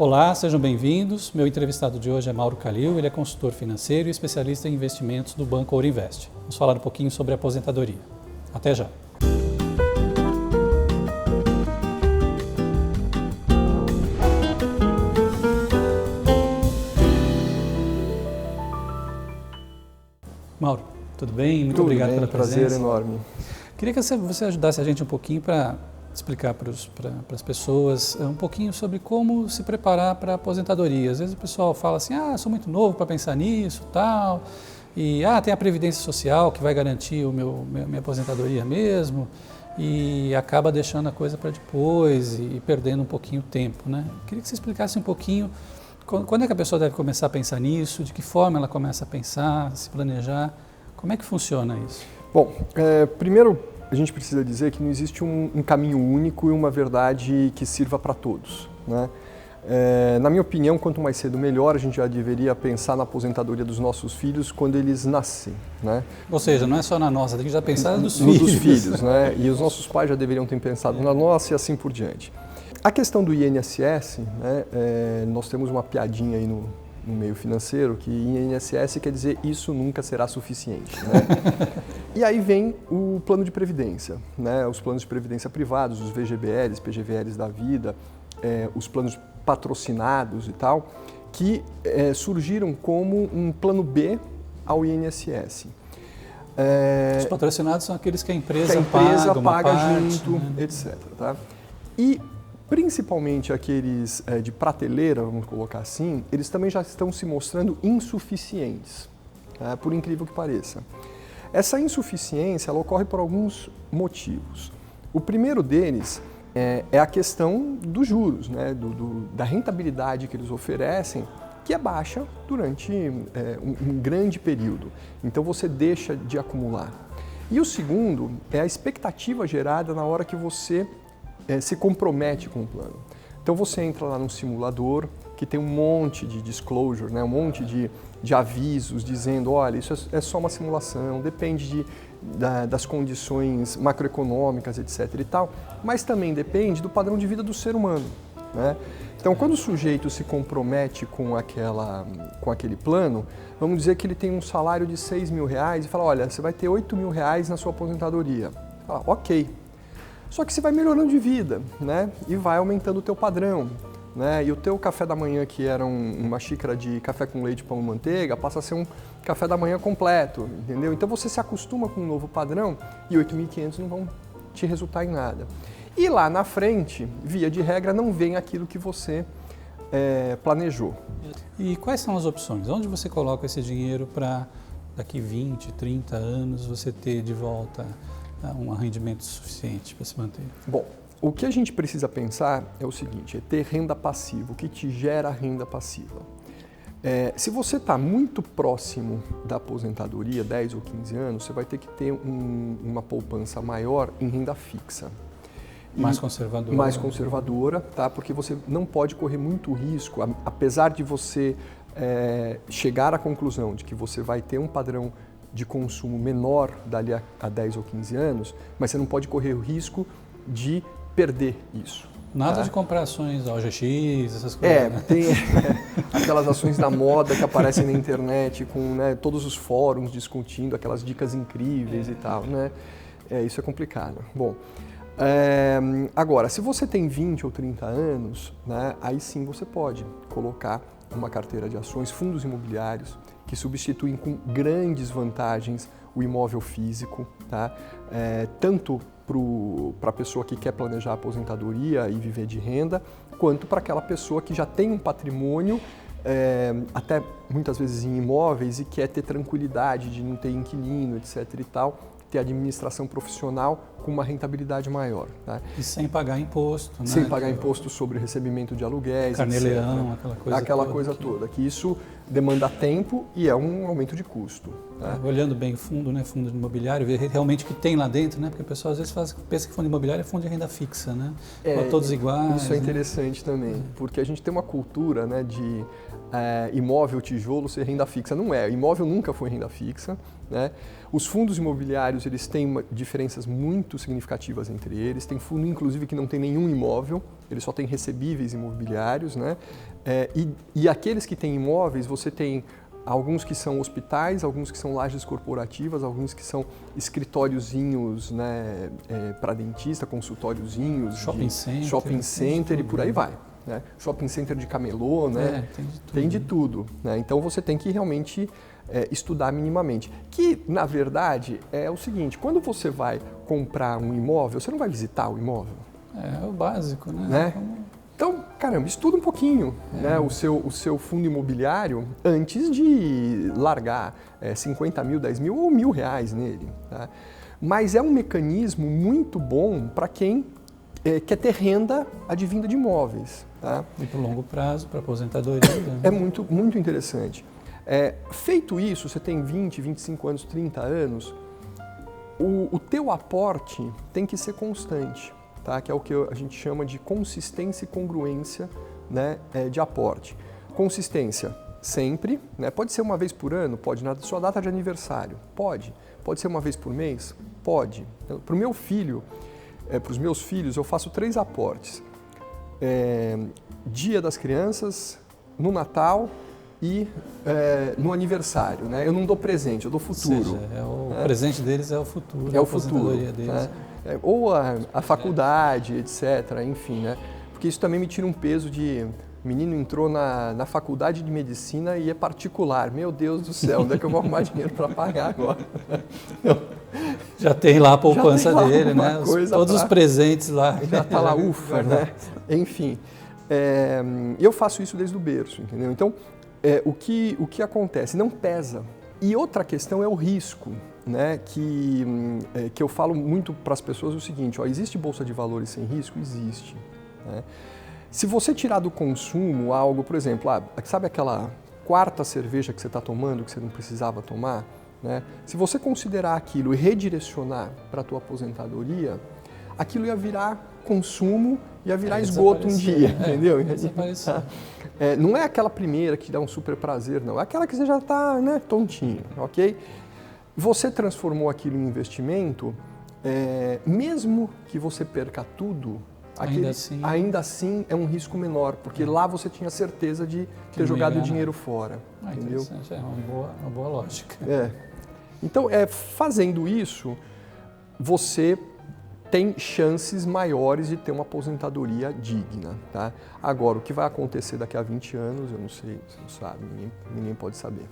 Olá, sejam bem-vindos. Meu entrevistado de hoje é Mauro Calil, ele é consultor financeiro e especialista em investimentos do Banco Ouro Invest. Vamos falar um pouquinho sobre aposentadoria. Até já! Mauro, tudo bem? Muito obrigado pela presença. Prazer enorme. Queria que você ajudasse a gente um pouquinho para explicar para as pessoas um pouquinho sobre como se preparar para a aposentadoria. Às vezes o pessoal fala assim, sou muito novo para pensar nisso, tal, e tem a Previdência Social que vai garantir minha aposentadoria mesmo, e acaba deixando a coisa para depois e perdendo um pouquinho o tempo, né? Queria que você explicasse um pouquinho quando é que a pessoa deve começar a pensar nisso, de que forma ela começa a pensar, se planejar, como é que funciona isso? Bom, primeiro a gente precisa dizer que não existe um caminho único e uma verdade que sirva para todos, né? Na minha opinião, quanto mais cedo melhor, a gente já deveria pensar na aposentadoria dos nossos filhos quando eles nascem, né? Ou seja, não é só na nossa, tem que já pensar nos filhos, né? E os nossos pais já deveriam ter pensado na nossa e assim por diante. A questão do INSS, né, nós temos uma piadinha aí no meio financeiro que INSS quer dizer isso nunca será suficiente, né? E aí vem o plano de previdência, né? Os planos de previdência privados, os VGBLs, PGVLs da vida, os planos patrocinados e tal, que surgiram como um plano B ao INSS. Os patrocinados são aqueles que a empresa paga parte, junto, né? etc. Tá? E principalmente aqueles de prateleira, vamos colocar assim, eles também já estão se mostrando insuficientes, tá? Por incrível que pareça. Essa insuficiência ela ocorre por alguns motivos. O primeiro deles é a questão dos juros, né? Da rentabilidade que eles oferecem, que é baixa durante um grande período. Então você deixa de acumular. E o segundo é a expectativa gerada na hora que você se compromete com o plano. Então você entra lá num simulador que tem um monte de disclosure, né? Um monte de avisos dizendo, olha, isso é só uma simulação, depende das condições macroeconômicas, etc. e tal, mas também depende do padrão de vida do ser humano, né? Então, quando o sujeito se compromete com aquele plano, vamos dizer que ele tem um salário de R$6.000 e fala, olha, você vai ter R$8.000 na sua aposentadoria. Fala, ok. Só que você vai melhorando de vida, né? E vai aumentando o teu padrão, né? E o teu café da manhã, que era uma xícara de café com leite, pão e manteiga, passa a ser um café da manhã completo, entendeu? Então você se acostuma com um novo padrão e R$8.500 não vão te resultar em nada. E lá na frente, via de regra, não vem aquilo que você planejou. E quais são as opções? Onde você coloca esse dinheiro para daqui 20, 30 anos você ter de volta um rendimento suficiente para se manter? Bom, o que a gente precisa pensar é o seguinte, é ter renda passiva, o que te gera renda passiva. Se você está muito próximo da aposentadoria, 10 ou 15 anos, você vai ter que ter uma poupança maior em renda fixa. Mais conservadora. Mais conservadora, tá? Porque você não pode correr muito risco, apesar de você chegar à conclusão de que você vai ter um padrão de consumo menor dali a 10 ou 15 anos, mas você não pode correr o risco de perder isso. Nada de comprar ações OGX, essas coisas. Né? Tem aquelas ações da moda que aparecem na internet com, né, todos os fóruns discutindo aquelas dicas incríveis e tal, né? Isso é complicado. Bom, agora, se você tem 20 ou 30 anos, né, aí sim você pode colocar uma carteira de ações, fundos imobiliários, que substituem com grandes vantagens o imóvel físico, tá? Tanto para a pessoa que quer planejar a aposentadoria e viver de renda, quanto para aquela pessoa que já tem um patrimônio, até muitas vezes em imóveis, e quer ter tranquilidade de não ter inquilino, etc. e tal, ter administração profissional com uma rentabilidade maior. Tá? E sem pagar imposto, né? Sem pagar imposto sobre recebimento de aluguéis, Carnê-leão, aquela coisa toda. Que isso demanda tempo e é um aumento de custo. Tá? Olhando bem o fundo, né? Fundo imobiliário, ver realmente o que tem lá dentro, né? Porque o pessoal às vezes pensa que fundo imobiliário é fundo de renda fixa, né? Todos iguais. Isso é interessante também, porque a gente tem uma cultura, né, de imóvel, tijolo ser renda fixa. Não é, imóvel nunca foi renda fixa, né? Os fundos imobiliários, eles têm diferenças muito muito significativas entre eles. Tem fundo, inclusive, que não tem nenhum imóvel, ele só tem recebíveis imobiliários, né? E aqueles que têm imóveis, você tem alguns que são hospitais, alguns que são lajes corporativas, alguns que são escritóriozinhos, né, para dentista, consultóriozinhos, shopping center e por aí vai. Né? Shopping center de camelô, né? Tem de tudo. Né? Então você tem que realmente estudar minimamente. Que, na verdade, é o seguinte, quando você vai comprar um imóvel, você não vai visitar o imóvel. É o básico, né? Então, caramba, estuda um pouquinho né, o seu fundo imobiliário antes de largar 50 mil, 10 mil ou R$1.000 nele. Tá? Mas é um mecanismo muito bom para quem quer ter renda advinda de imóveis. Tá? E para o longo prazo, para aposentadoria. É muito, muito interessante. Feito isso, você tem 20, 25 anos, 30 anos, o teu aporte tem que ser constante. Tá? Que é o que a gente chama de consistência e congruência, né, de aporte. Consistência sempre, né? Pode ser uma vez por ano, pode, na sua data de aniversário, pode ser uma vez por mês, pode. Para o meu filho, para os meus filhos, eu faço 3 aportes. Dia das Crianças, no Natal e no aniversário. Né? Eu não dou presente, eu dou futuro. Ou seja, o presente deles é o futuro, é o futuro, deles. Né? Ou a faculdade, etc., enfim, né? Porque isso também me tira um peso de menino entrou na faculdade de medicina e é particular. Meu Deus do céu, onde é que eu vou arrumar dinheiro para pagar agora? Já tem lá a poupança dele, né? Todos os presentes lá. Já está lá, ufa, né? Enfim, eu faço isso desde o berço, entendeu? Então, o que acontece? Não pesa. E outra questão é o risco. Né, que eu falo muito para as pessoas o seguinte, existe bolsa de valores sem risco? Existe. Né? Se você tirar do consumo algo, por exemplo, sabe aquela 4ª cerveja que você está tomando que você não precisava tomar? Né? Se você considerar aquilo e redirecionar para a tua aposentadoria, aquilo ia virar consumo, ia virar esgoto um dia, entendeu? Não é aquela primeira que dá um super prazer, não. É aquela que você já está, né, tontinho, ok? Você transformou aquilo em investimento, mesmo que você perca tudo, ainda assim é um risco menor, porque lá você tinha certeza de ter jogado o dinheiro fora. Entendeu? É uma boa lógica. Então, fazendo isso, você tem chances maiores de ter uma aposentadoria digna. Tá? Agora, o que vai acontecer daqui a 20 anos, eu não sei, você não sabe, ninguém pode saber.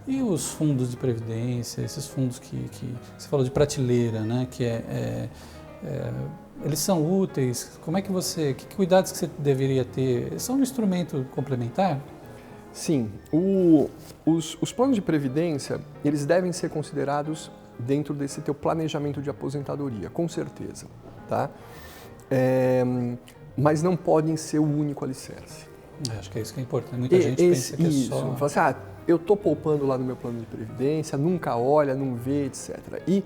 E os fundos de previdência, esses fundos que você falou de prateleira, né? Que eles são úteis? Como é que que cuidados que você deveria ter? Eles são um instrumento complementar? Sim, os planos de previdência, eles devem ser considerados dentro desse teu planejamento de aposentadoria, com certeza, tá? Mas não podem ser o único alicerce. Acho que é isso que é importante. Muita gente pensa que é só... Fala assim, eu estou poupando lá no meu plano de previdência, nunca olha, não vê, etc. E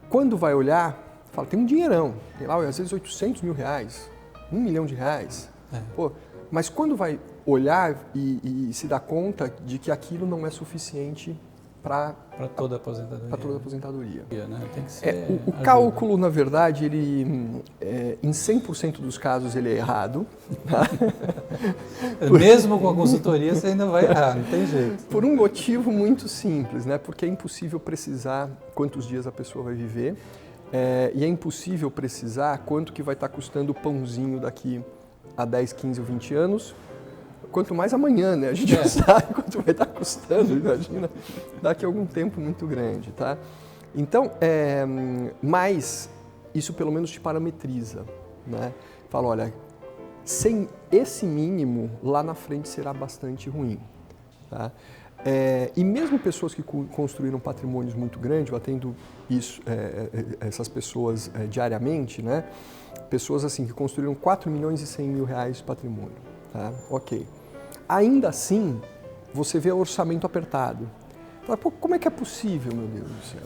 quando vai olhar, fala, tem um dinheirão, tem lá às vezes R$800 mil, R$1 milhão. Pô, mas quando vai olhar e se dá conta de que aquilo não é suficiente para toda a aposentadoria. Para toda a aposentadoria. Né? Tem que ser o cálculo, na verdade, ele, em 100% dos casos, ele é errado. Mesmo com a consultoria, você ainda vai errar, não tem jeito. Por um motivo muito simples, né? Porque é impossível precisar quantos dias a pessoa vai viver e é impossível precisar quanto que vai estar custando o pãozinho daqui a 10, 15 ou 20 anos. Quanto mais amanhã, né? A gente não sabe quanto vai estar custando, imagina, daqui a algum tempo muito grande, tá? Então, mas isso pelo menos te parametriza, né? Fala, olha, sem esse mínimo, lá na frente será bastante ruim, tá? E mesmo pessoas que construíram patrimônios muito grandes, eu atendo essas pessoas diariamente, né? Pessoas assim que construíram 4 milhões e 100 mil reais de patrimônio, tá? Ok. Ainda assim, você vê o orçamento apertado. Fala, pô, como é que é possível, meu Deus do céu?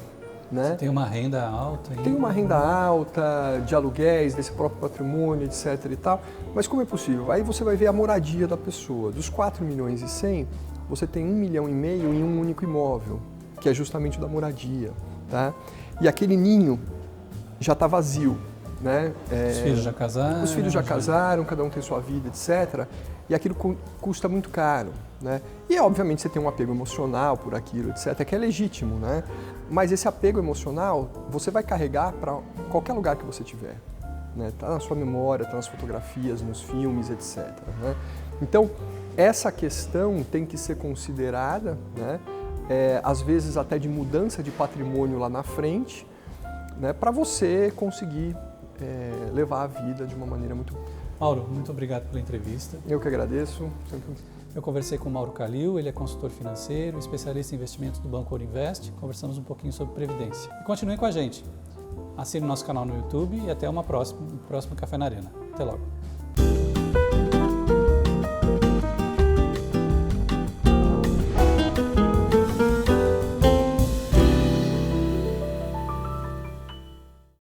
Né? Você tem uma renda alta. Tem uma renda alta, de aluguéis, desse próprio patrimônio, etc. e tal. Mas como é possível? Aí você vai ver a moradia da pessoa. Dos 4 milhões e 100, você tem 1,5 milhão em um único imóvel, que é justamente o da moradia. Tá? E aquele ninho já está vazio, né? Os filhos já casaram. Os filhos já casaram, cada um tem sua vida, etc. E aquilo custa muito caro, né? E obviamente você tem um apego emocional por aquilo, etc., que é legítimo, né? Mas esse apego emocional você vai carregar para qualquer lugar que você tiver, né? Tá na sua memória, tá nas fotografias, nos filmes, etc., né? Então, essa questão tem que ser considerada, né? Às vezes até de mudança de patrimônio lá na frente, né? Para você conseguir levar a vida de uma maneira muito... Mauro, muito obrigado pela entrevista. Eu que agradeço. Eu conversei com o Mauro Kalil, ele é consultor financeiro, especialista em investimentos do Banco Ouro Invest. Conversamos um pouquinho sobre previdência. E continue com a gente. Assine nosso canal no YouTube e até um próximo Café na Arena. Até logo.